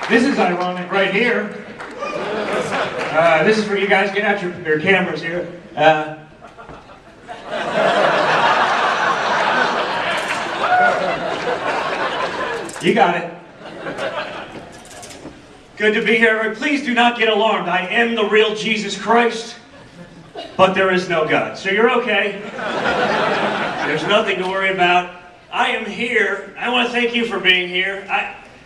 This is ironic right here. This is for you guys. Get out your cameras here. You got it. Good to be here. Please do not get alarmed. I am the real Jesus Christ, but there is no God. So you're okay. There's nothing to worry about. I am here. I want to thank you for being here.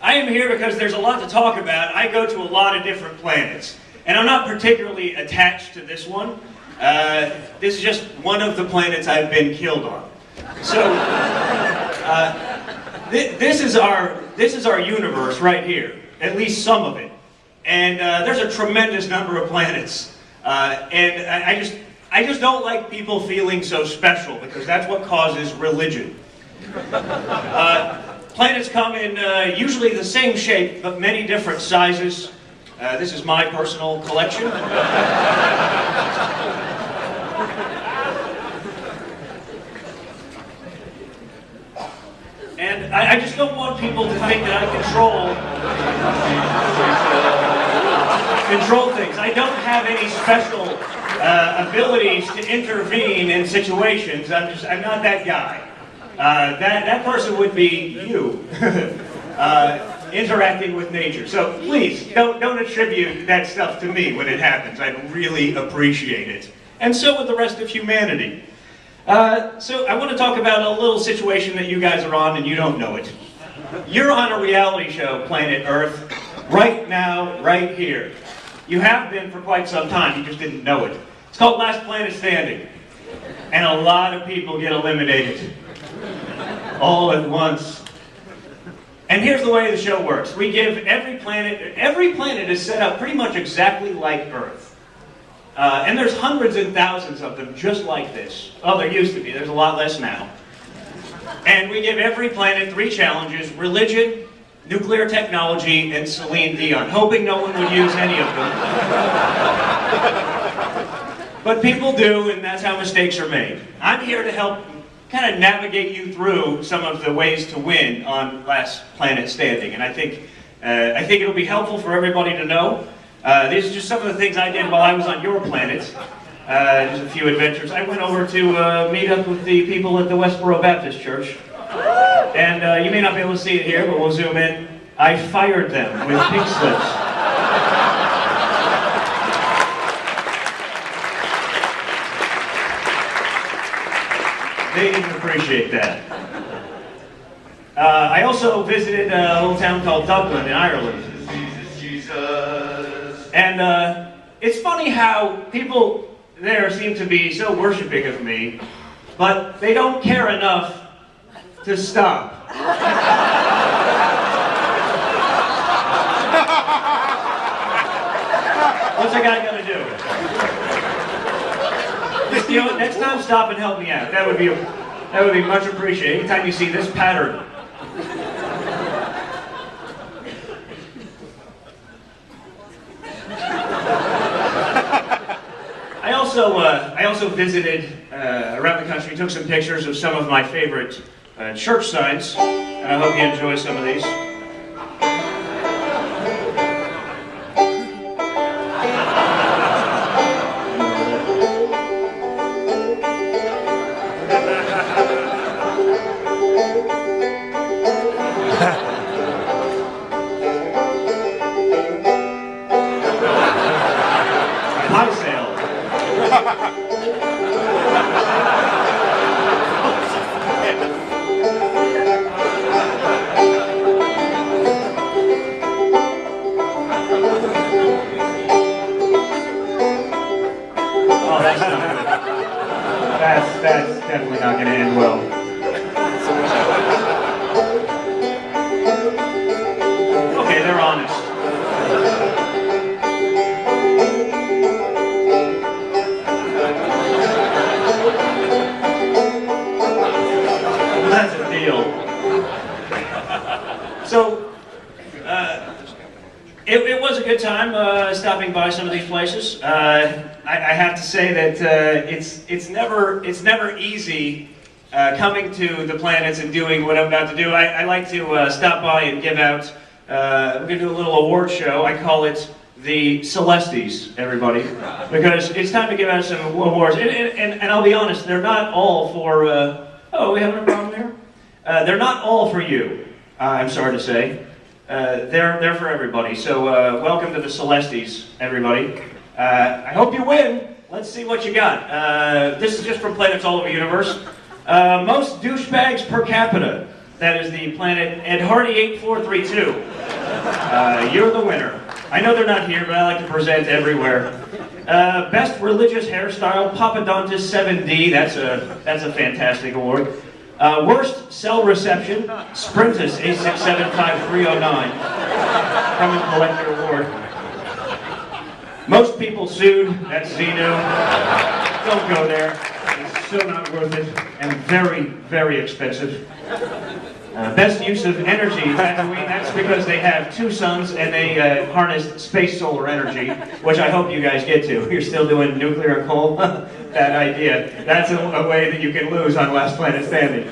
I am here because there's a lot to talk about. I go to a lot of different planets, and I'm not particularly attached to this one. This is just one of the planets I've been killed on. So, this is our universe right here, at least some of it. And there's a tremendous number of planets. And I just don't like people feeling so special, because that's what causes religion. Planets come in usually the same shape, but many different sizes. This is my personal collection. And I just don't want people to think that I control things. I don't have any special abilities to intervene in situations. I'm not that guy. That person would be you, interacting with nature. So please, don't attribute that stuff to me when it happens. I'd really appreciate it. And so would the rest of humanity. So I want to talk about a little situation that you guys are on and you don't know it. You're on a reality show, Planet Earth, right now, right here. You have been for quite some time, you just didn't know it. It's called Last Planet Standing. And a lot of people get eliminated. All at once. And here's the way the show works. We give every planet is set up pretty much exactly like Earth. And there's hundreds and thousands of them just like this. Oh, there used to be. There's a lot less now. And we give every planet 3 challenges: religion, nuclear technology, and Celine Dion, hoping no one would use any of them. But people do, and that's how mistakes are made. I'm here to help kind of navigate you through some of the ways to win on Last Planet Standing. And I think it'll be helpful for everybody to know. These are just some of the things I did while I was on your planet. Just a few adventures. I went over to meet up with the people at the Westboro Baptist Church. And you may not be able to see it here, but we'll zoom in. I fired them with pink slips. They didn't appreciate that. I also visited a little town called Dublin in Ireland. And it's funny how people there seem to be so worshiping of me, but they don't care enough to stop. What's a guy gonna do? Just, you know, next time stop and help me out. That would be much appreciated. Anytime you see this pattern. I also visited around the country, took some pictures of some of my favorite church signs, and I hope you enjoy some of these. That's definitely not going to end well. Okay, they're honest. That's a deal. So, it was a good time stopping by some of these places. I have to say that it's never easy coming to the planets and doing what I'm about to do. I like to stop by and give out we're going to do a little award show. I call it the Celesties, everybody, because it's time to give out some awards. And I'll be honest, they're not all for, oh, we having a problem here? They're not all for you, I'm sorry to say. They're for everybody. So welcome to the Celesties, everybody. I hope you win. Let's see what you got. This is just from planets all over the universe. Most douchebags per capita. That is the planet Ed Hardy 8432. You're the winner. I know they're not here, but I like to present everywhere. Best religious hairstyle, Papadontis 7D. That's a fantastic award. Worst cell reception, Sprintus A675309. Come and collect your award. Most people sued, that's Xenu. Don't go there. It's so not worth it and very, very expensive. Best use of energy, Tatooine. That's because they have 2 suns and they harness space solar energy, which I hope you guys get to. You're still doing nuclear and coal? Bad idea. That's a way that you can lose on Last Planet Standing.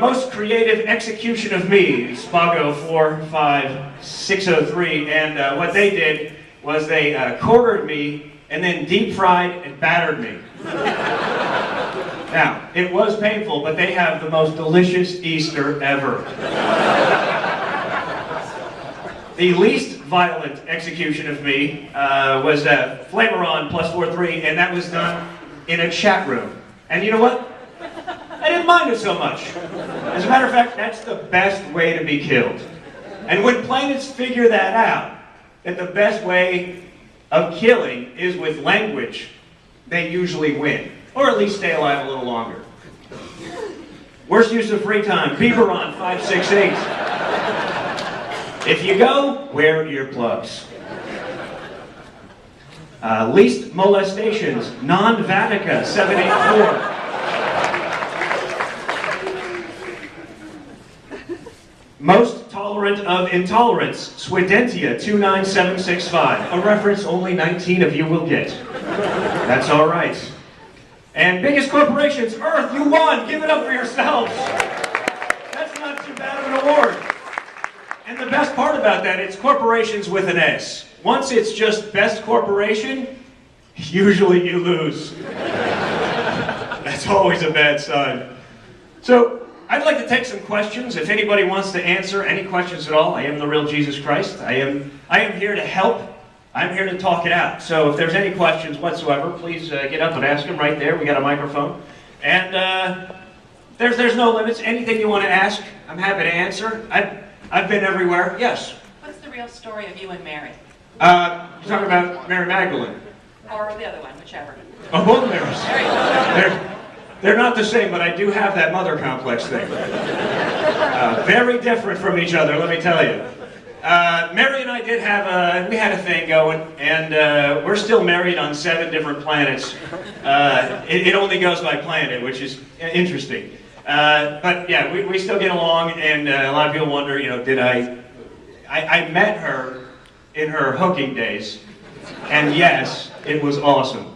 Most creative execution of me, Spago 45603, and what they did was they quartered me and then deep fried and battered me. Now, it was painful, but they have the most delicious Easter ever. The least violent execution of me was Flameron +43, and that was done in a chat room. And you know what? I didn't mind it so much. As a matter of fact, that's the best way to be killed. And when planets figure that out, that the best way of killing is with language, they usually win. Or at least stay alive a little longer. Worst use of free time, Biberon 568. If you go, wear earplugs. Least molestations, Non-Vatica 784. Most tolerant of intolerance, Swedentia 29765. A reference only 19 of you will get. That's all right. And biggest corporations, Earth, you won! Give it up for yourselves! That's not too bad of an award. And the best part about that, it's corporations with an S. Once it's just best corporation, usually you lose. That's always a bad sign. So, I'd like to take some questions. If anybody wants to answer any questions at all, I am the real Jesus Christ. I am here to help. I'm here to talk it out. So if there's any questions whatsoever, please get up and ask them right there. We got a microphone. And there's no limits. Anything you want to ask, I'm happy to answer. I've been everywhere. Yes? What's the real story of you and Mary? You're talking about Mary Magdalene. Or the other one, whichever. Oh, both Marys. They're not the same, but I do have that mother complex thing. Very different from each other, let me tell you. Mary and I did have we had a thing going, and we're still married on 7 different planets. It only goes by planet, which is interesting. But yeah, we still get along, and a lot of people wonder, you know, I met her in her hooking days, and yes, it was awesome.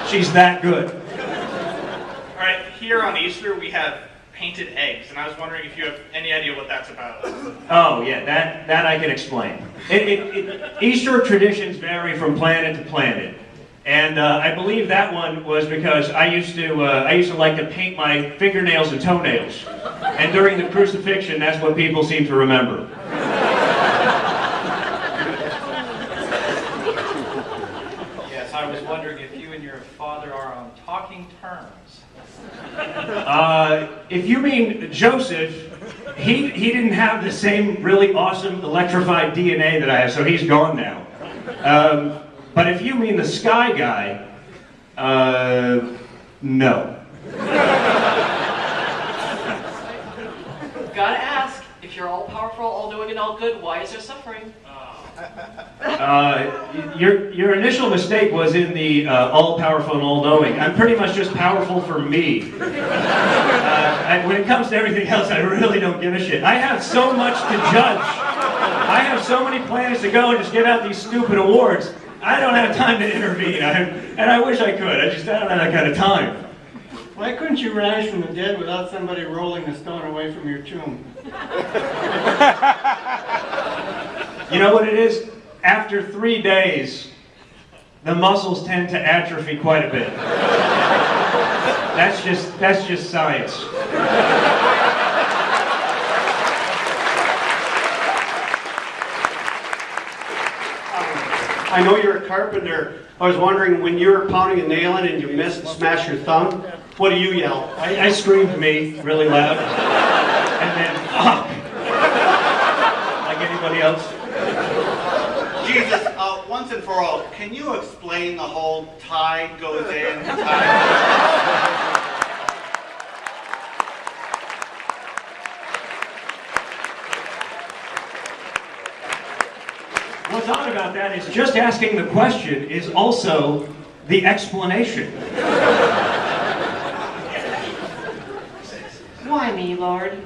She's that good. All right, here on Easter we have painted eggs, and I was wondering if you have any idea what that's about. Oh yeah, that I can explain. Easter traditions vary from planet to planet, and I believe that one was because I used to like to paint my fingernails and toenails, and during the crucifixion, that's what people seem to remember. Yes, I was wondering if you and your father are on talking terms. If you mean Joseph, he didn't have the same really awesome electrified DNA that I have, so he's gone now. But if you mean the Sky Guy, no. Gotta ask, if you're all powerful, all knowing, and all good, why is there suffering? Your initial mistake was in the all-powerful and all-knowing. I'm pretty much just powerful for me. When it comes to everything else, I really don't give a shit. I have so much to judge. I have so many plans to go and just give out these stupid awards. I don't have time to intervene, and I wish I could. I don't have that kind of time. Why couldn't you rise from the dead without somebody rolling a stone away from your tomb? You know what it is? After 3 days, the muscles tend to atrophy quite a bit. That's just science. I know you're a carpenter. I was wondering, when you were pounding a nail in and you missed and smashed your thumb, what do you yell? I screamed me really loud, and then fuck, like anybody else. Jesus, once and for all, can you explain the whole tide goes in, tide? What's odd about that is just asking the question is also the explanation. Why me, Lord?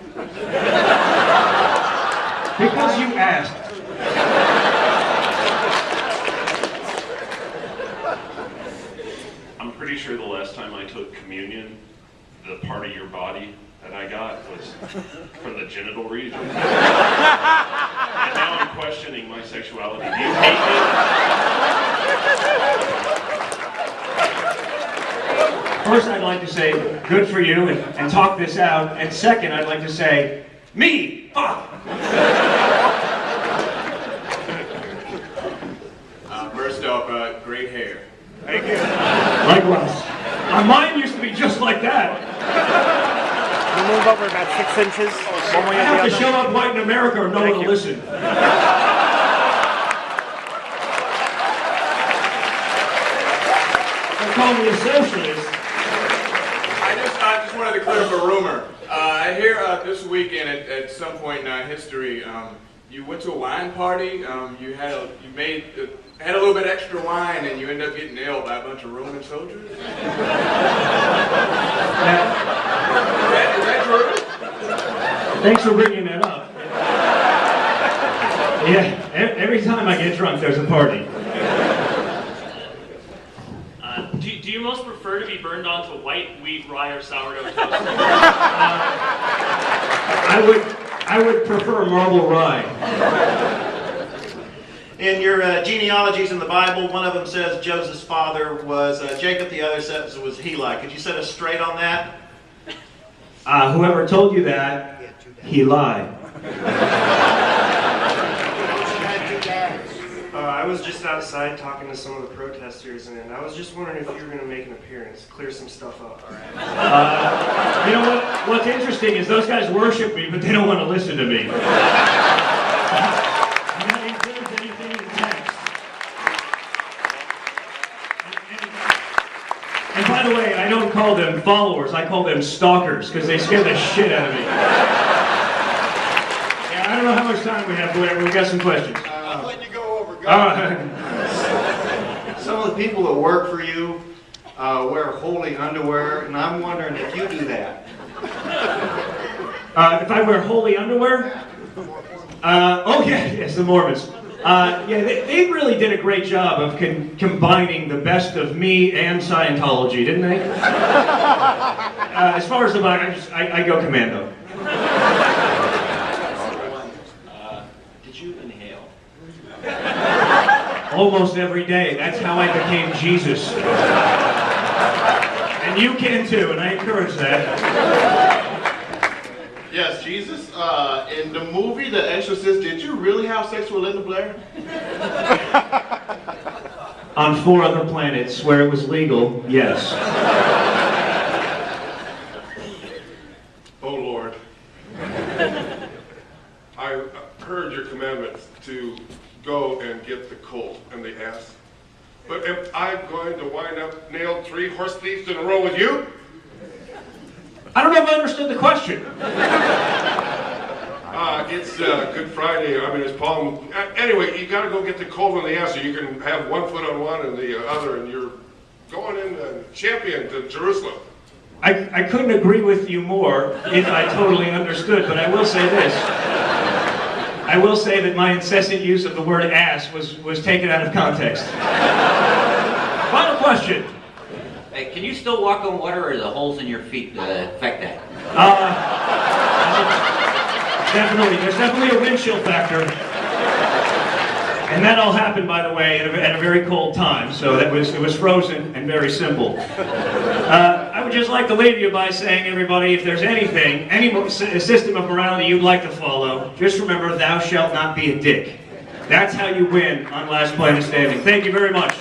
Because you asked. I'm pretty sure the last time I took communion, the part of your body that I got was from the genital region. And now I'm questioning my sexuality. Do you hate me? First, I'd like to say, good for you, and talk this out. And second, I'd like to say, me, fuck. First off, great hair. Thank you. Likewise. Mine used to be just like that. You move over about 6 inches. One way I or have the to other. show up white in America or no one will listen. They call me a socialist. I just wanted to clear up a rumor. I hear this weekend at some point in history, you went to a wine party. You had a little bit extra wine, and you ended up getting nailed by a bunch of Roman soldiers. Is that true? Thanks for bringing that up. Yeah, every time I get drunk, there's a party. Do you most prefer to be burned onto white wheat, rye, or sourdough toast? I would prefer marble rye. In your genealogies in the Bible, one of them says Joseph's father was Jacob, the other says it was Heli. Could you set us straight on that? Whoever told you that, he lied. I was just outside talking to some of the protesters, and I was just wondering if you were going to make an appearance, clear some stuff up. You know what? What's interesting is those guys worship me, but they don't want to listen to me. And that includes anything in text. And by the way, I don't call them followers, I call them stalkers, because they scare the shit out of me. Yeah, I don't know how much time we have, but we've got some questions. I'll let you go over. Go. Some of the people that work for you wear holy underwear, and I'm wondering if you do that. If I wear holy underwear? Oh yeah, yes, the Mormons. Yeah, they really did a great job of combining the best of me and Scientology, didn't they? As far as the Bible, I go commando. Did you inhale? Almost every day. That's how I became Jesus. And you can too, and I encourage that. Yes, Jesus. In the movie The Exorcist, did you really have sex with Linda Blair? On 4 other planets where it was legal, yes. Oh Lord, I heard your commandments to go and get the colt and the ass. But am I going to wind up nailed 3 horse thieves in a row with you? I don't know if I understood the question. It's Good Friday. I mean, it's Palm. Anyway, you got to go get the colt and the ass so you can have one foot on one and the other, and you're going in champion to Jerusalem. I couldn't agree with you more if I totally understood, but I will say this. I will say that my incessant use of the word ass was taken out of context. Final question. Hey, can you still walk on water, or the holes in your feet affect that? definitely a wind chill factor. And that all happened, by the way, at a very cold time, so it was frozen and very simple. I would just like to leave you by saying, everybody, if there's anything, any system of morality you'd like to follow, just remember, thou shalt not be a dick. That's how you win on Last Planet Standing. Thank you very much.